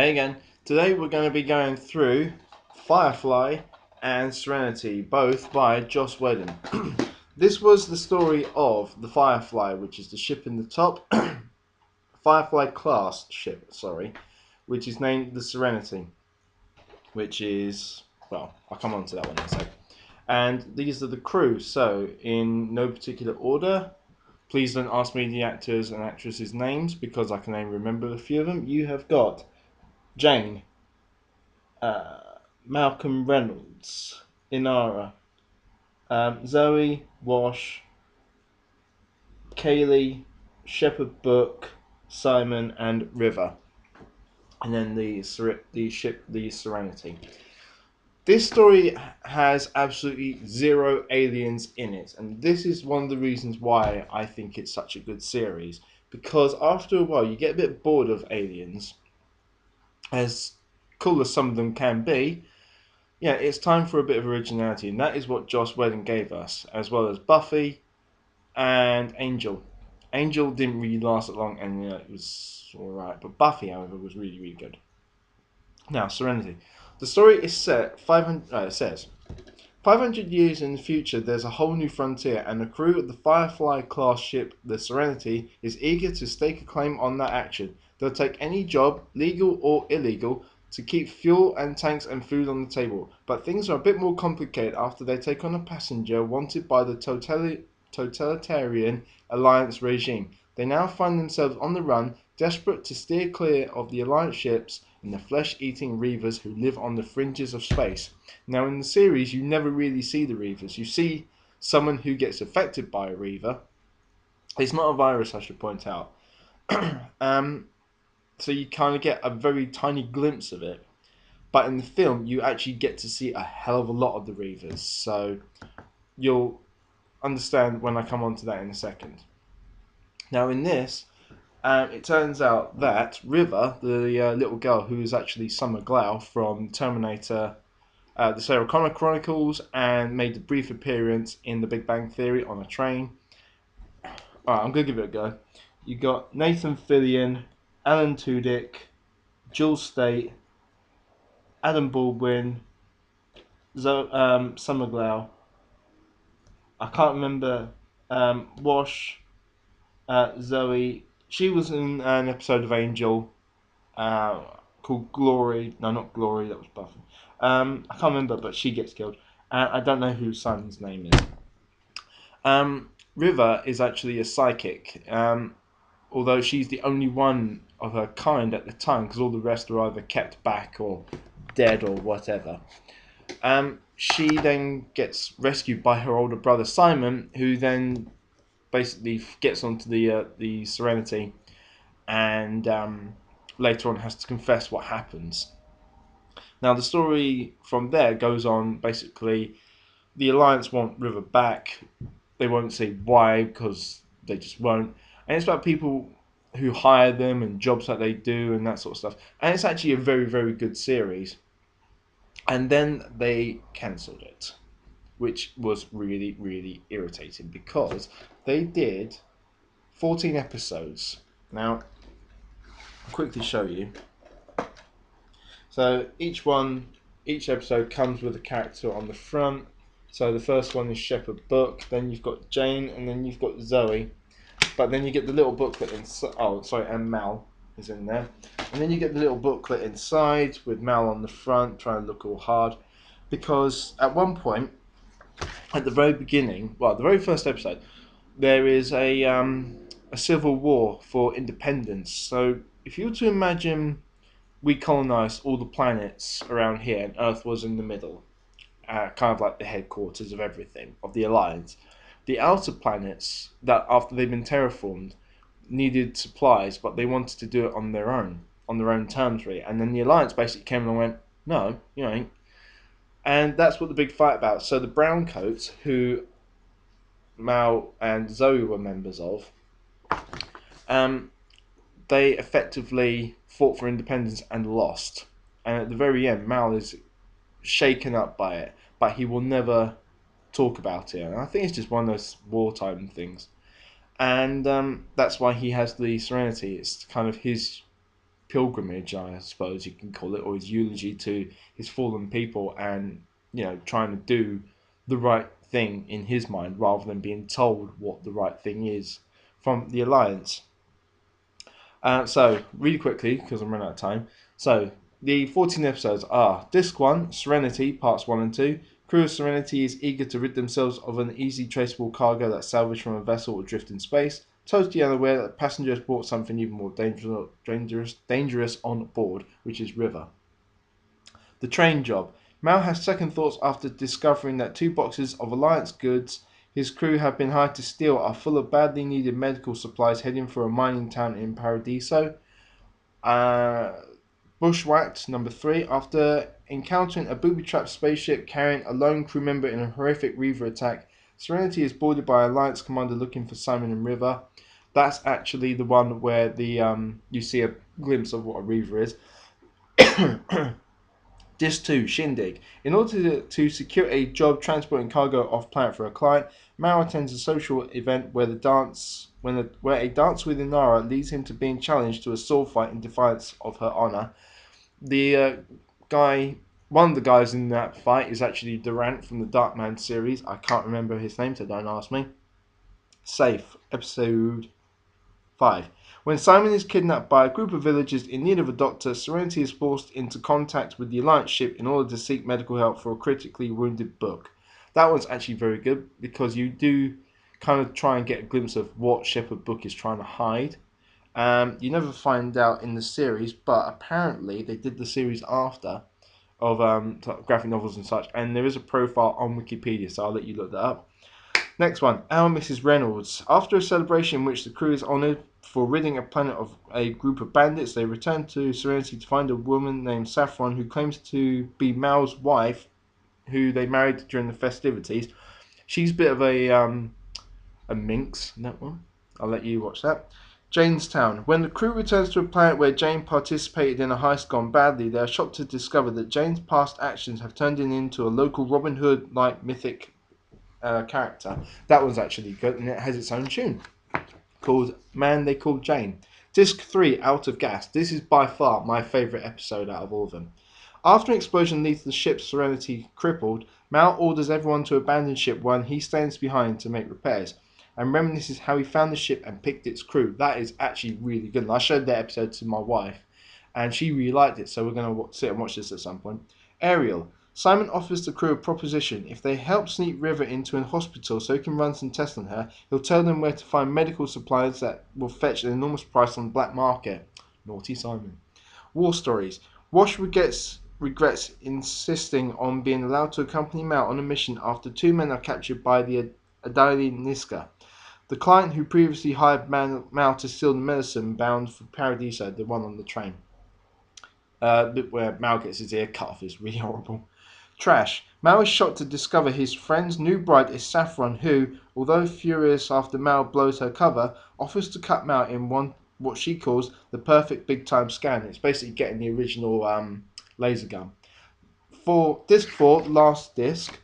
Hey again. Today we're going to be going through Firefly and Serenity, both by Joss Whedon. This was the story of the Firefly, which is the ship in the top, Firefly class ship, which is named the Serenity, which is, well, I'll come on to that one in a sec. And these are the crew, so in no particular order. Please don't ask me the actors and actresses' names because I can only remember a few of them. You have got Jane, Malcolm Reynolds, Inara, Zoe, Wash, Kaylee, Shepherd Book, Simon, and River. And then the ship, the Serenity. This story has absolutely zero aliens in it, and this is one of the reasons why I think it's such a good series. Because after a while, you get a bit bored of aliens, as cool as some of them can be. Yeah, it's time for a bit of originality, and that is what Joss Whedon gave us, as well as Buffy and Angel. Angel didn't really last that long, and it was alright, but Buffy, however, was really, really good. Now, Serenity. The story is set 500 years in the future, there's a whole new frontier, and the crew of the Firefly-class ship, the Serenity, is eager to stake a claim on that action. They'll take any job, legal or illegal, to keep fuel and tanks and food on the table. But things are a bit more complicated after they take on a passenger wanted by the totalitarian Alliance regime. They now find themselves on the run, desperate to steer clear of the Alliance ships and the flesh-eating Reavers who live on the fringes of space. Now in the series, you never really see the Reavers. You see someone who gets affected by a Reaver. It's not a virus, I should point out. So you kind of get a very tiny glimpse of it. But in the film, you actually get to see a hell of a lot of the Reavers. So you'll understand when I come on to that in a second. Now in this, it turns out that River, the little girl who is actually Summer Glau from Terminator, the Sarah Connor Chronicles, and made a brief appearance in The Big Bang Theory on a train. Alright, I'm going to give it a go. You got Nathan Fillion, Alan Tudyk, Jules State, Adam Baldwin, Summer Glau. I can't remember Wash, Zoe. She was in an episode of Angel called Glory. No, not Glory. That was Buffy. I can't remember, but she gets killed. I don't know who Simon's name is. River is actually a psychic, although she's the only one of her kind at the time, because all the rest are either kept back or dead or whatever. She then gets rescued by her older brother Simon, who then basically gets onto the Serenity, and later on has to confess what happens. Now the story from there goes on. Basically, the Alliance want River back. They won't say why, because they just won't. And it's about people who hire them and jobs that they do and that sort of stuff. And it's actually a very, very good series. And then they cancelled it, which was really, really irritating because they did 14 episodes. Now, I'll quickly show you. So each episode comes with a character on the front. So the first one is Shepherd Book, then you've got Jane, and then you've got Zoe. But then you get the little booklet inside. Oh, sorry, and Mal is in there. And then you get the little booklet inside with Mal on the front, trying to look all hard. Because at one point, at the very beginning, well, the very first episode, there is a civil war for independence. So if you were to imagine we colonized all the planets around here and Earth was in the middle, kind of like the headquarters of everything, of the Alliance. The outer planets, that after they've been terraformed, needed supplies, but they wanted to do it on their own terms, really. And then the Alliance basically came along and went, no, you ain't. And that's what the big fight about. So the Browncoats, who Mal and Zoe were members of, they effectively fought for independence and lost. And at the very end, Mal is shaken up by it, but he will never talk about it. And I think it's just one of those wartime things. And that's why he has the Serenity. It's kind of his pilgrimage, I suppose you can call it, or his eulogy to his fallen people, and trying to do the right thing in his mind rather than being told what the right thing is from the Alliance. So, really quickly, because I'm running out of time. So, the 14 episodes are Disc 1, Serenity, Parts 1 and 2. Crew of Serenity is eager to rid themselves of an easy traceable cargo that's salvaged from a vessel adrift in space, totally unaware that passengers brought something even more dangerous on board, which is River. The train job. Mal has second thoughts after discovering that 2 boxes of Alliance goods his crew have been hired to steal are full of badly needed medical supplies heading for a mining town in Paradiso. Bushwhacked, number 3. After encountering a booby-trapped spaceship carrying a lone crew member in a horrific Reaver attack, Serenity is boarded by Alliance commander looking for Simon and River. That's actually the one where you see a glimpse of what a Reaver is. Disc 2, Shindig. In order to secure a job transporting cargo off planet for a client, Mao attends a social event where a dance with Inara leads him to being challenged to a sword fight in defiance of her honor. One of the guys in that fight is actually Durant from the Darkman series. I can't remember his name, so don't ask me. Safe, episode 5. When Simon is kidnapped by a group of villagers in need of a doctor, Serenity is forced into contact with the Alliance ship in order to seek medical help for a critically wounded Book. That one's actually very good because you do kind of try and get a glimpse of what Shepherd Book is trying to hide. You never find out in the series, but apparently they did the series after of graphic novels and such, and there is a profile on Wikipedia, so I'll let you look that up. Next one, Our Mrs. Reynolds. After a celebration in which the crew is honoured for ridding a planet of a group of bandits, they return to Serenity to find a woman named Saffron who claims to be Mal's wife, who they married during the festivities. She's a bit of a minx in that one. I'll let you watch that. Janestown. When the crew returns to a planet where Jane participated in a heist gone badly, they are shocked to discover that Jane's past actions have turned him into a local Robin Hood-like mythic character. That was actually good, and it has its own tune called Man They Called Jane. Disc 3, Out of Gas. This is by far my favourite episode out of all of them. After an explosion leaves the ship's Serenity crippled, Mal orders everyone to abandon ship while he stands behind to make repairs, and reminisces how he found the ship and picked its crew. That is actually really good, and I showed that episode to my wife, and she really liked it, so we're going to sit and watch this at some point. Ariel. Simon offers the crew a proposition. If they help sneak River into a hospital so he can run some tests on her, he'll tell them where to find medical supplies that will fetch an enormous price on the black market. Naughty Simon. War Stories. Wash regrets insisting on being allowed to accompany Mal on a mission after 2 men are captured by the Adali Niska, the client who previously hired Mal to steal the medicine bound for Paradiso, the one on the train. Where Mal gets his ear cut off is really horrible. Trash. Mal is shocked to discover his friend's new bride is Saffron, who, although furious after Mal blows her cover, offers to cut Mal in what she calls the perfect big time scan. It's basically getting the original laser gun. For disc 4, last disc,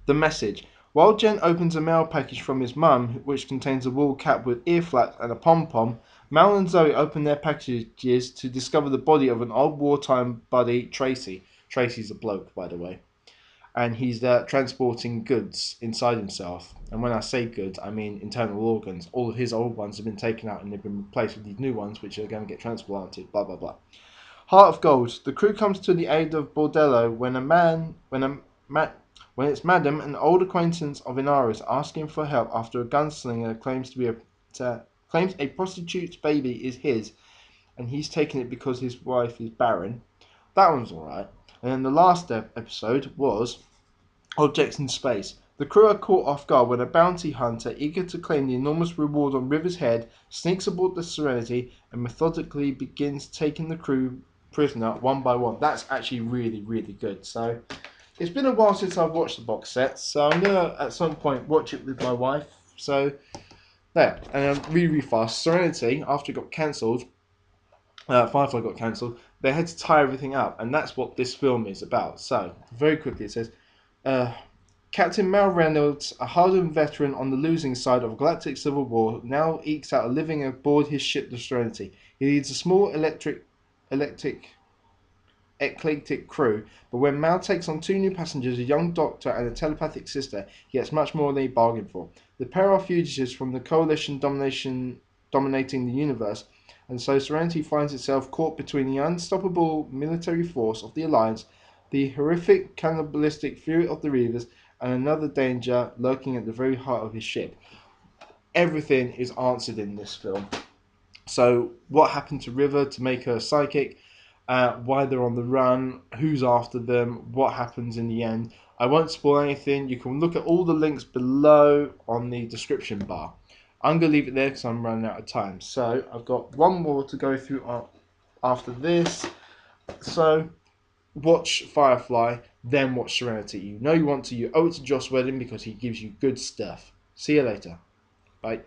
The Message. While Jen opens a mail package from his mum, which contains a wool cap with ear flaps and a pom-pom, Mal and Zoe open their packages to discover the body of an old wartime buddy, Tracy. Tracy's a bloke, by the way. And he's transporting goods inside himself. And when I say goods, I mean internal organs. All of his old ones have been taken out and they've been replaced with these new ones, which are going to get transplanted, blah, blah, blah. Heart of Gold. The crew comes to the aid of Bordello when it's Madam, an old acquaintance of Inara's, asking for help after a gunslinger claims a prostitute's baby is his, and he's taking it because his wife is barren. That one's alright. And then the last episode was Objects in Space. The crew are caught off guard when a bounty hunter, eager to claim the enormous reward on River's head, sneaks aboard the Serenity and methodically begins taking the crew prisoner one by one. That's actually really, really good. So it's been a while since I've watched the box set, so I'm gonna at some point watch it with my wife. So there, and really fast. Serenity, after it got cancelled, Firefly got cancelled, they had to tie everything up, and that's what this film is about. So, very quickly it says, Captain Mal Reynolds, a hardened veteran on the losing side of a galactic civil war, now ekes out a living aboard his ship, the Serenity. He leads a small eclectic crew, but when Mal takes on two new passengers, a young doctor and a telepathic sister, he gets much more than he bargained for. The pair are fugitives from the coalition dominating the universe, and so Serenity finds itself caught between the unstoppable military force of the Alliance, the horrific cannibalistic fury of the Reavers, and another danger lurking at the very heart of his ship. Everything is answered in this film. So, what happened to River to make her psychic? Why they're on the run? Who's after them? What happens in the end? I won't spoil anything. You can look at all the links below on the description bar. I'm going to leave it there because I'm running out of time. So, I've got one more to go through after this. So, watch Firefly, then watch Serenity. You know you want to. You owe it to Joss Whedon because he gives you good stuff. See you later. Bye.